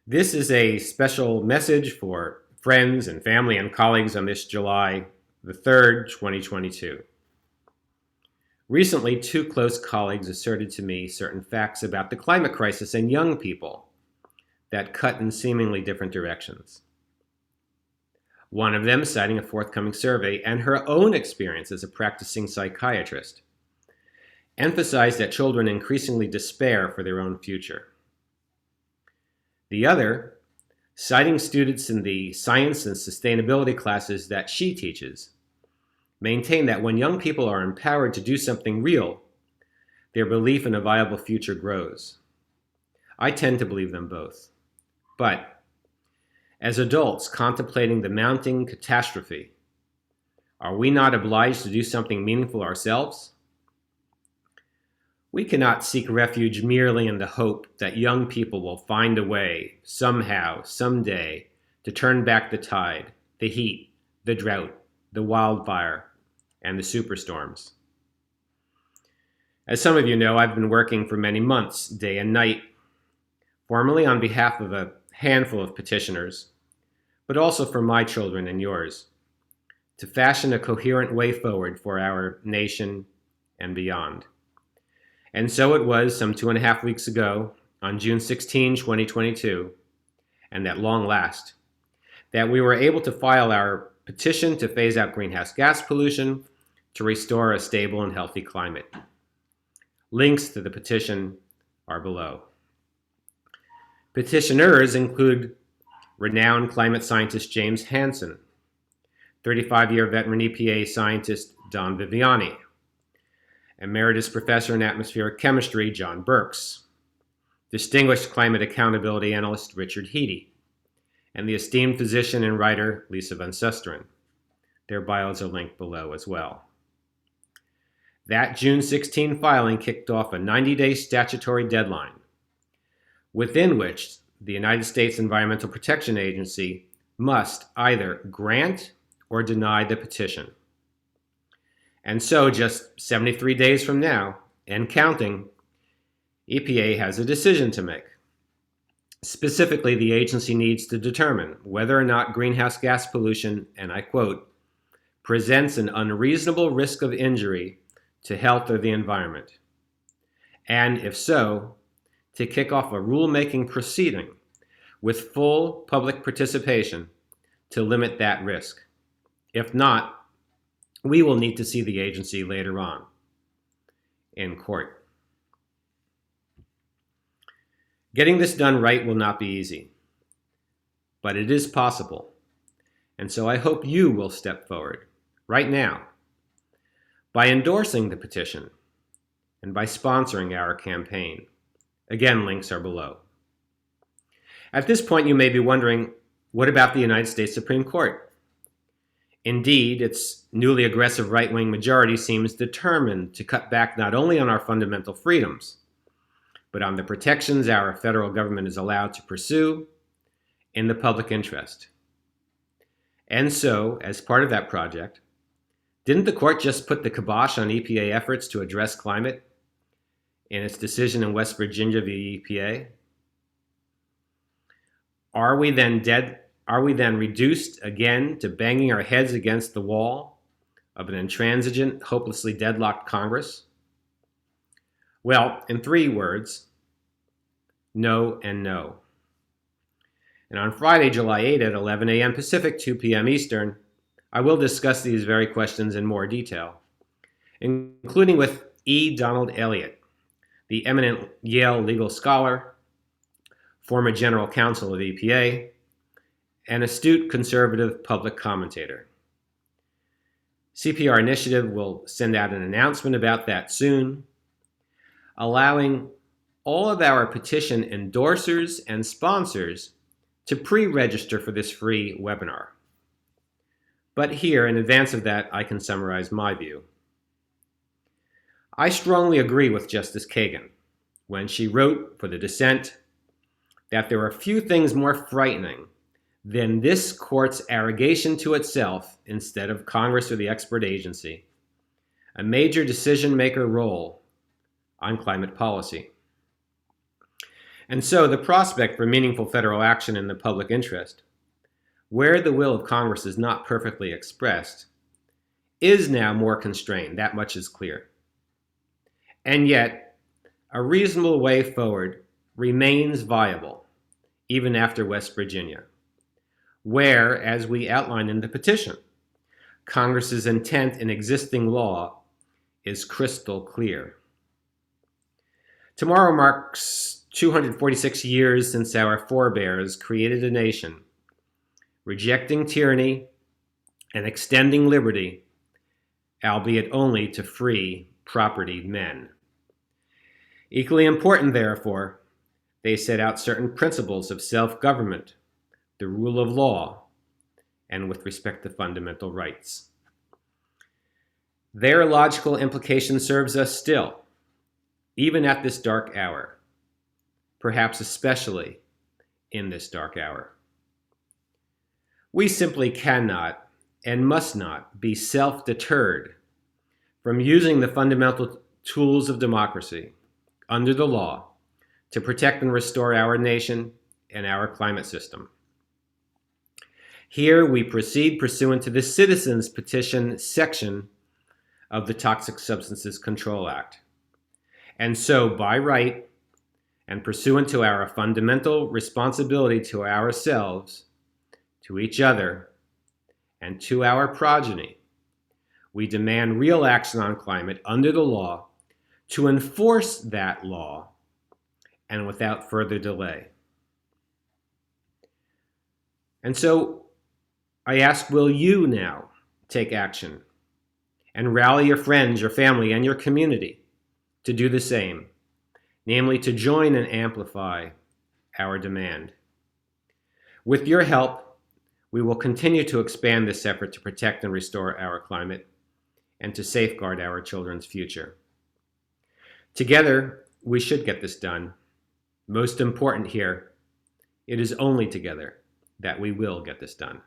This is a special message for friends and family and colleagues on this July the 3rd, 2022. Recently, two close colleagues asserted to me certain facts about the climate crisis and young people that cut in seemingly different directions. One of them, citing a forthcoming survey and her own experience as a practicing psychiatrist, emphasized that children increasingly despair for their own future. The other, citing students in the science and sustainability classes that she teaches, maintained that when young people are empowered to do something real, their belief in a viable future grows. I tend to believe them both. But as adults contemplating the mounting catastrophe, are we not obliged to do something meaningful ourselves? We cannot seek refuge merely in the hope that young people will find a way, somehow, someday, to turn back the tide, the heat, the drought, the wildfire, and the superstorms. As some of you know, I've been working for many months, day and night, formally on behalf of a handful of petitioners, but also for my children and yours, to fashion a coherent way forward for our nation and beyond. And so it was some 2.5 weeks ago, on June 16, 2022, and at long last, that we were able to file our petition to phase out greenhouse gas pollution to restore a stable and healthy climate. Links to the petition are below. Petitioners include renowned climate scientist James Hansen, 35-year veteran EPA scientist Don Viviani, Emeritus Professor in Atmospheric Chemistry John Birx, Distinguished Climate Accountability Analyst Richard Heady, and the esteemed physician and writer Lisa Van Susteren. Their bios are linked below as well. That June 16 filing kicked off a 90-day statutory deadline, within which the United States Environmental Protection Agency must either grant or deny the petition. And so just 73 days from now, and counting, EPA has a decision to make. Specifically, the agency needs to determine whether or not greenhouse gas pollution, and I quote, presents an unreasonable risk of injury to health or the environment. And if so, to kick off a rulemaking proceeding with full public participation to limit that risk. If not, we will need to see the agency later on in court. Getting this done right will not be easy, but it is possible. And so I hope you will step forward right now by endorsing the petition and by sponsoring our campaign. Again, links are below. At this point, you may be wondering, what about the United States Supreme Court? Indeed, its newly aggressive right-wing majority seems determined to cut back not only on our fundamental freedoms, but on the protections our federal government is allowed to pursue in the public interest. And so, as part of that project, didn't the court just put the kibosh on EPA efforts to address climate in its decision in West Virginia v. EPA? Are we then reduced again to banging our heads against the wall of an intransigent, hopelessly deadlocked Congress? Well, in 3 words, no and no. And on Friday, July 8 at 11 a.m. Pacific, 2 p.m. Eastern, I will discuss these very questions in more detail, including with E. Donald Elliott, the eminent Yale legal scholar, former general counsel of EPA, an astute conservative public commentator. CPR Initiative will send out an announcement about that soon, allowing all of our petition endorsers and sponsors to pre-register for this free webinar. But here, in advance of that, I can summarize my view. I strongly agree with Justice Kagan when she wrote for the dissent that there are few things more frightening than this court's arrogation to itself, instead of Congress or the expert agency, a major decision-maker role on climate policy. And so the prospect for meaningful federal action in the public interest, where the will of Congress is not perfectly expressed, is now more constrained. That much is clear. And yet, a reasonable way forward remains viable, even after West Virginia, where, as we outline in the petition, Congress's intent in existing law is crystal clear. Tomorrow marks 246 years since our forebears created a nation, rejecting tyranny and extending liberty, albeit only to free, propertied men. Equally important, therefore, they set out certain principles of self-government, the rule of law, and with respect to fundamental rights. Their logical implication serves us still, even at this dark hour, perhaps especially in this dark hour. We simply cannot and must not be self-deterred from using the fundamental tools of democracy under the law to protect and restore our nation and our climate system. Here we proceed pursuant to the Citizens Petition section of the Toxic Substances Control Act. And so, by right, and pursuant to our fundamental responsibility to ourselves, to each other, and to our progeny, we demand real action on climate under the law to enforce that law, and without further delay. And so, I ask, will you now take action and rally your friends, your family, and your community to do the same, namely to join and amplify our demand? With your help, we will continue to expand this effort to protect and restore our climate and to safeguard our children's future. Together, we should get this done. Most important here, it is only together that we will get this done.